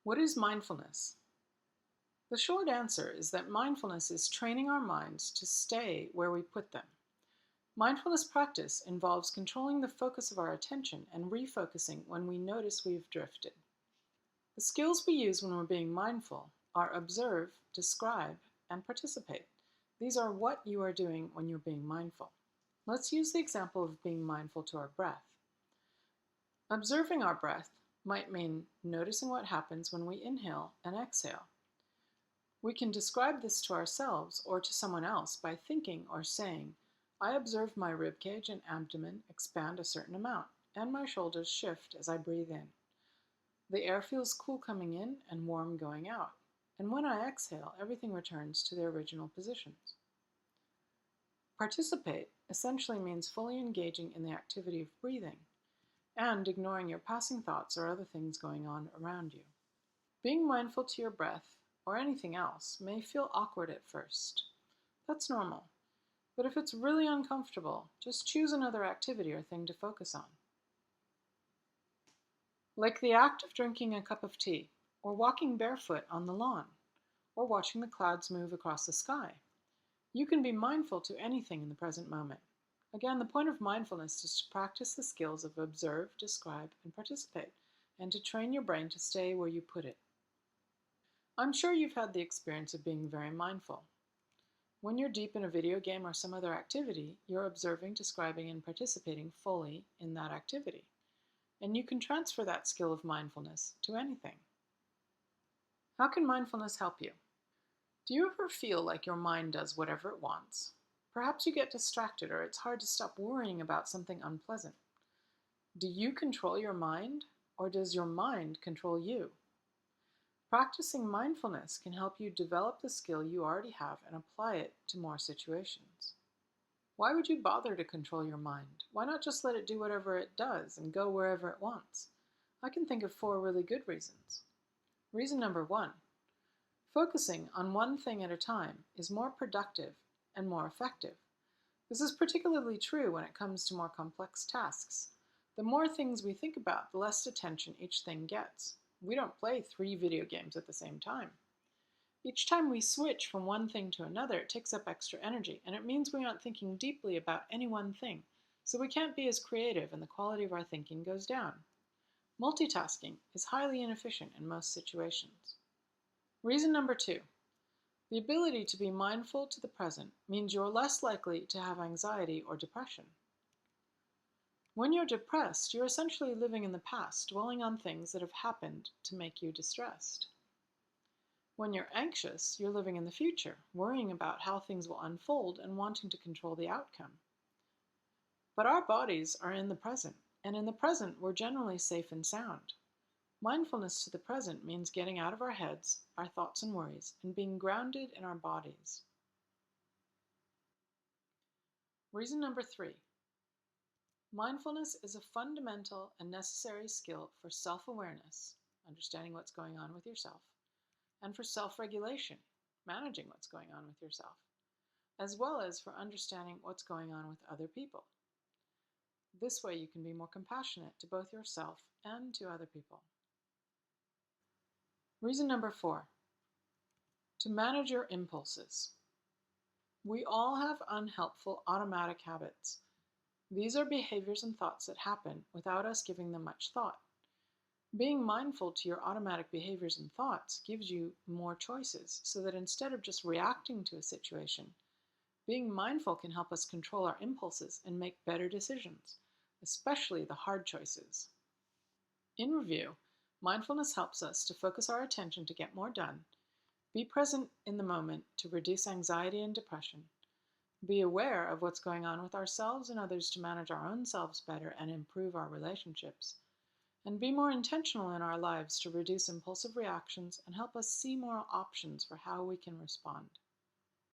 What is mindfulness? The short answer is that mindfulness is training our minds to stay where we put them. Mindfulness practice involves controlling the focus of our attention and refocusing when we notice we've drifted. The skills we use when we're being mindful are observe, describe, and participate. These are what you are doing when you're being mindful. Let's use the example of being mindful to our breath. Observing our breath might mean noticing what happens when we inhale and exhale. We can describe this to ourselves or to someone else by thinking or saying, I observe my ribcage and abdomen expand a certain amount, and my shoulders shift as I breathe in. The air feels cool coming in and warm going out, and when I exhale, everything returns to their original positions. Participate essentially means fully engaging in the activity of breathing and ignoring your passing thoughts or other things going on around you. Being mindful to your breath or anything else may feel awkward at first. That's normal. But if it's really uncomfortable, just choose another activity or thing to focus on. Like the act of drinking a cup of tea, or walking barefoot on the lawn, or watching the clouds move across the sky. You can be mindful to anything in the present moment. Again, the point of mindfulness is to practice the skills of observe, describe, and participate, and to train your brain to stay where you put it. I'm sure you've had the experience of being very mindful. When you're deep in a video game or some other activity, you're observing, describing, and participating fully in that activity. And you can transfer that skill of mindfulness to anything. How can mindfulness help you? Do you ever feel like your mind does whatever it wants? Perhaps you get distracted or it's hard to stop worrying about something unpleasant. Do you control your mind, or does your mind control you? Practicing mindfulness can help you develop the skill you already have and apply it to more situations. Why would you bother to control your mind? Why not just let it do whatever it does and go wherever it wants? I can think of 4 really good reasons. Reason number 1. Focusing on one thing at a time is more productive and more effective. This is particularly true when it comes to more complex tasks. The more things we think about, the less attention each thing gets. We don't play 3 video games at the same time. Each time we switch from one thing to another, it takes up extra energy, and it means we aren't thinking deeply about any one thing, so we can't be as creative and the quality of our thinking goes down. Multitasking is highly inefficient in most situations. Reason number 2. The ability to be mindful to the present means you're less likely to have anxiety or depression. When you're depressed, you're essentially living in the past, dwelling on things that have happened to make you distressed. When you're anxious, you're living in the future, worrying about how things will unfold and wanting to control the outcome. But our bodies are in the present, and in the present, we're generally safe and sound. Mindfulness to the present means getting out of our heads, our thoughts and worries, and being grounded in our bodies. Reason number 3. Mindfulness is a fundamental and necessary skill for self-awareness, understanding what's going on with yourself, and for self-regulation, managing what's going on with yourself, as well as for understanding what's going on with other people. This way you can be more compassionate to both yourself and to other people. Reason number 4. To manage your impulses. We all have unhelpful automatic habits. These are behaviors and thoughts that happen without us giving them much thought. Being mindful to your automatic behaviors and thoughts gives you more choices, so that instead of just reacting to a situation, being mindful can help us control our impulses and make better decisions, especially the hard choices. In review, mindfulness helps us to focus our attention to get more done, be present in the moment to reduce anxiety and depression, be aware of what's going on with ourselves and others to manage our own selves better and improve our relationships, and be more intentional in our lives to reduce impulsive reactions and help us see more options for how we can respond.